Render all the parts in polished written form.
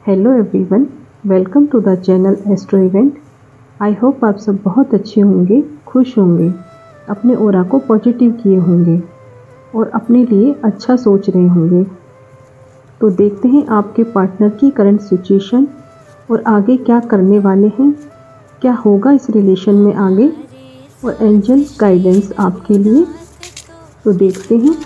Hello everyone, welcome to the channel astro event. I hope आप सब बहुत अच्छे होंगे, खुश होंगे, अपने ऑरा को पॉजिटिव किए होंगे और अपने लिए अच्छा सोच रहे होंगे। तो देखते हैं आपके पार्टनर की करंट सिचुएशन और आगे क्या करने वाले हैं, क्या होगा इस रिलेशन में आगे और एंजल गाइडेंस आपके लिए। तो देखते हैं।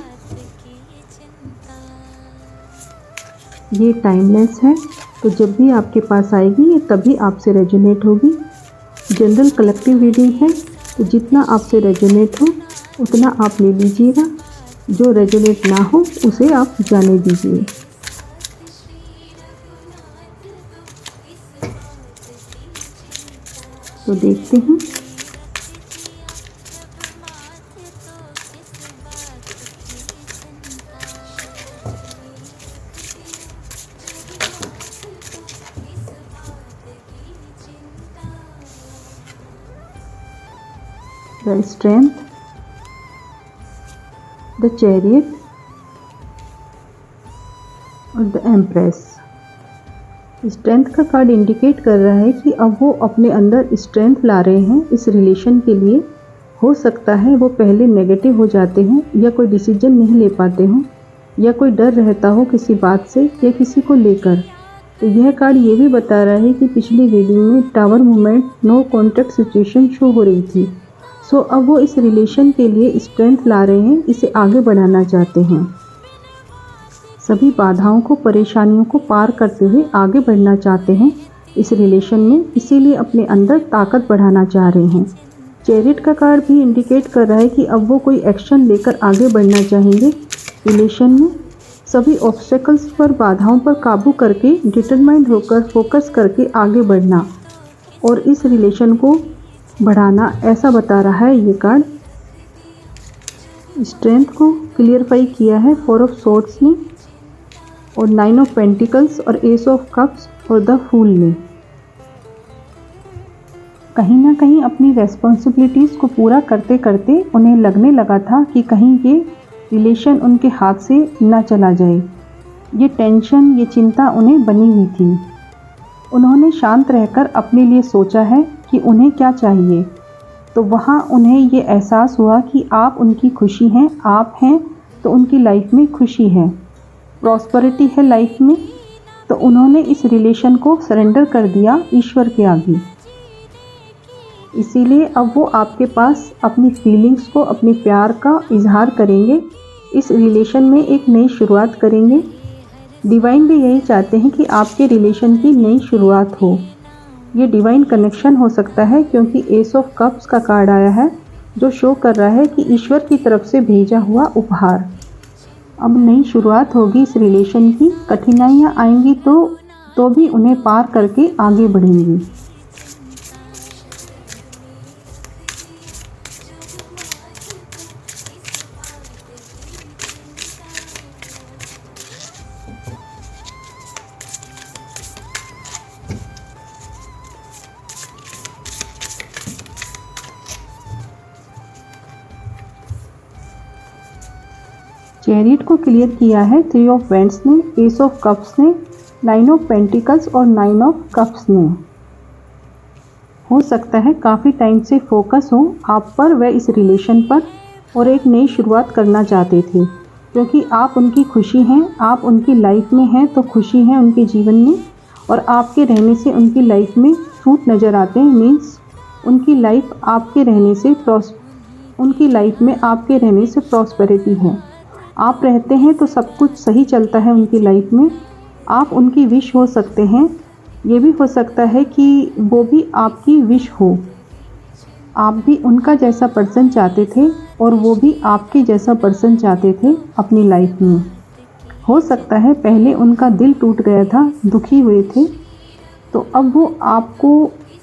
ये टाइमलेस है, तो जब भी आपके पास आएगी ये तभी आपसे रेजोनेट होगी। जनरल कलेक्टिव रीडिंग है, तो जितना आपसे रेजोनेट हो उतना आप ले लीजिएगा, जो रेजोनेट ना हो उसे आप जाने दीजिए। तो देखते हैं। The Strength, the Chariot और द एम्प्रेस। स्ट्रेंथ का कार्ड इंडिकेट कर रहा है कि अब वो अपने अंदर स्ट्रेंथ ला रहे हैं इस रिलेशन के लिए। हो सकता है वो पहले नेगेटिव हो जाते हों या कोई डिसीजन नहीं ले पाते हों या कोई डर रहता हो किसी बात से या किसी को लेकर। तो यह कार्ड ये भी बता रहा है कि पिछली रीडिंग में tower movement, no contact situation show हो रही थी। सो अब वो इस रिलेशन के लिए स्ट्रेंथ ला रहे हैं, इसे आगे बढ़ाना चाहते हैं। सभी बाधाओं को, परेशानियों को पार करते हुए आगे बढ़ना चाहते हैं इस रिलेशन में, इसीलिए अपने अंदर ताकत बढ़ाना चाह रहे हैं। चैरियट का कार्ड भी इंडिकेट कर रहा है कि अब वो कोई एक्शन लेकर आगे बढ़ना चाहेंगे रिलेशन में। सभी ऑब्स्टेकल्स पर, बाधाओं पर काबू करके डिटरमाइंड होकर फोकस करके आगे बढ़ना और इस रिलेशन को बढ़ाना, ऐसा बता रहा है ये कार्ड। स्ट्रेंथ को क्लियरफाई किया है 4 ऑफ सोर्ड्स ने और 9 ऑफ पेंटिकल्स और एस ऑफ कप्स और द फूल ने। कहीं ना कहीं अपनी रेस्पॉन्सिबिलिटीज़ को पूरा करते करते उन्हें लगने लगा था कि कहीं ये रिलेशन उनके हाथ से ना चला जाए। ये टेंशन, ये चिंता उन्हें बनी हुई थी। उन्होंने शांत रहकर अपने लिए सोचा है कि उन्हें क्या चाहिए। तो वहाँ उन्हें ये एहसास हुआ कि आप उनकी खुशी हैं, आप हैं तो उनकी लाइफ में खुशी है, प्रॉस्पेरिटी है लाइफ में। तो उन्होंने इस रिलेशन को सरेंडर कर दिया ईश्वर के आगे। इसीलिए अब वो आपके पास अपनी फीलिंग्स को, अपने प्यार का इजहार करेंगे, इस रिलेशन में एक नई शुरुआत करेंगे। डिवाइन भी यही चाहते हैं कि आपके रिलेशन की नई शुरुआत हो। ये डिवाइन कनेक्शन हो सकता है क्योंकि एस ऑफ कप्स का कार्ड आया है जो शो कर रहा है कि ईश्वर की तरफ से भेजा हुआ उपहार। अब नई शुरुआत होगी इस रिलेशन की। कठिनाइयाँ आएंगी तो भी उन्हें पार करके आगे बढ़ेंगी। चैरियट को क्लियर किया है 3 ऑफ वेंट्स ने, एस ऑफ कप्स ने, 9 ऑफ पेंटिकल्स और 9 ऑफ कप्स ने। हो सकता है काफ़ी टाइम से फोकस हो आप पर व इस रिलेशन पर और एक नई शुरुआत करना चाहते थे क्योंकि आप उनकी खुशी हैं, आप उनकी लाइफ में हैं तो खुशी है उनके जीवन में और आपके रहने से उनकी लाइफ में फ्रूट नज़र आते हैं। मीन्स उनकी लाइफ आपके रहने से उनकी लाइफ में आपके रहने से प्रॉस्पेरिटी है। आप रहते हैं तो सब कुछ सही चलता है उनकी लाइफ में। आप उनकी विश हो सकते हैं, ये भी हो सकता है कि वो भी आपकी विश हो। आप भी उनका जैसा पर्सन चाहते थे और वो भी आपके जैसा पर्सन चाहते थे अपनी लाइफ में। हो सकता है पहले उनका दिल टूट गया था, दुखी हुए थे, तो अब वो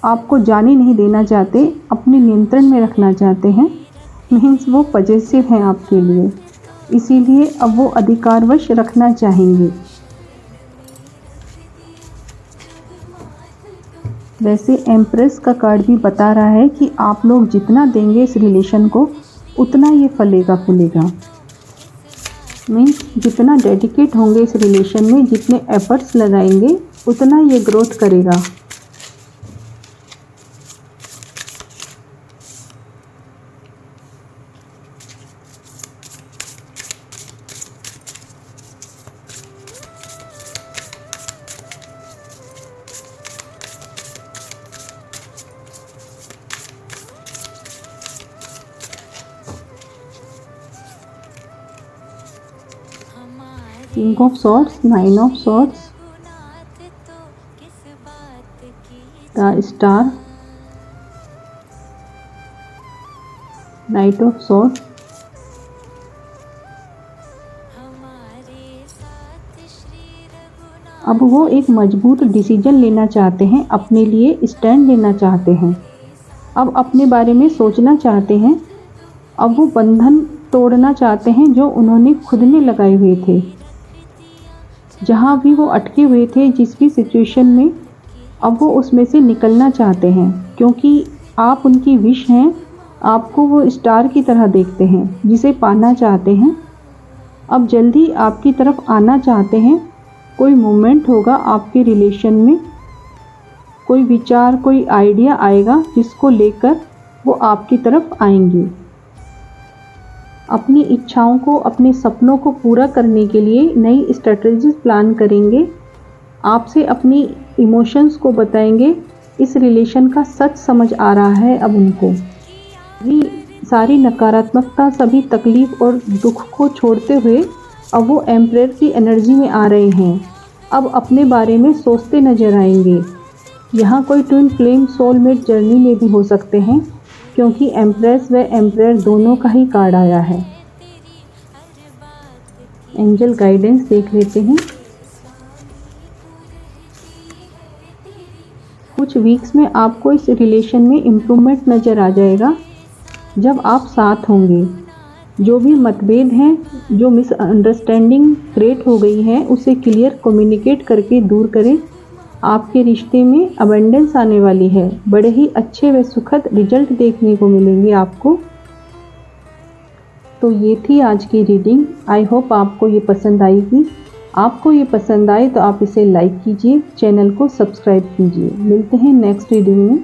आपको जाने नहीं देना चाहते, अपने नियंत्रण में रखना चाहते हैं। मीन्स वो पॉजेसिव हैं आपके लिए, इसीलिए अब वो अधिकारवश रखना चाहेंगे। वैसे एम्प्रेस का कार्ड भी बता रहा है कि आप लोग जितना देंगे इस रिलेशन को उतना ये फलेगा फूलेगा। मीन्स जितना डेडिकेट होंगे इस रिलेशन में, जितने एफर्ट्स लगाएंगे उतना ये ग्रोथ करेगा। King of swords, nine of swords, the star, night of swords. अब वो एक मजबूत डिसीजन लेना चाहते हैं, अपने लिए स्टैंड लेना चाहते हैं, अब अपने बारे में सोचना चाहते हैं, अब वो बंधन तोड़ना चाहते हैं जो उन्होंने खुद ने लगाए हुए थे। जहाँ भी वो अटके हुए थे, जिस भी सिचुएशन में, अब वो उसमें से निकलना चाहते हैं, क्योंकि आप उनकी विश हैं। आपको वो स्टार की तरह देखते हैं जिसे पाना चाहते हैं। अब जल्दी आपकी तरफ आना चाहते हैं। कोई मोमेंट होगा आपके रिलेशन में, कोई विचार, कोई आइडिया आएगा जिसको लेकर वो आपकी तरफ आएंगे। अपनी इच्छाओं को, अपने सपनों को पूरा करने के लिए नई स्ट्रेटजीज प्लान करेंगे। आपसे अपनी इमोशंस को बताएंगे। इस रिलेशन का सच समझ आ रहा है अब उनको। ये सारी नकारात्मकता, सभी तकलीफ और दुख को छोड़ते हुए अब वो एम्परर की एनर्जी में आ रहे हैं। अब अपने बारे में सोचते नजर आएंगे। यहाँ कोई ट्विन फ्लेम सोलमेट जर्नी में भी हो सकते हैं, क्योंकि एम्प्रेस व एम्परर दोनों का ही कार्ड आया है। एंजल गाइडेंस देख लेते हैं। कुछ वीक्स में आपको इस रिलेशन में इम्प्रूवमेंट नज़र आ जाएगा जब आप साथ होंगे। जो भी मतभेद हैं, जो मिसअंडरस्टैंडिंग क्रिएट हो गई है, उसे क्लियर कम्युनिकेट करके दूर करें। आपके रिश्ते में अबंडेंस आने वाली है। बड़े ही अच्छे व सुखद रिजल्ट देखने को मिलेंगे आपको। तो ये थी आज की रीडिंग। आई होप आपको ये पसंद आएगी। आपको ये पसंद आए तो आप इसे लाइक कीजिए, चैनल को सब्सक्राइब कीजिए। मिलते हैं नेक्स्ट रीडिंग में।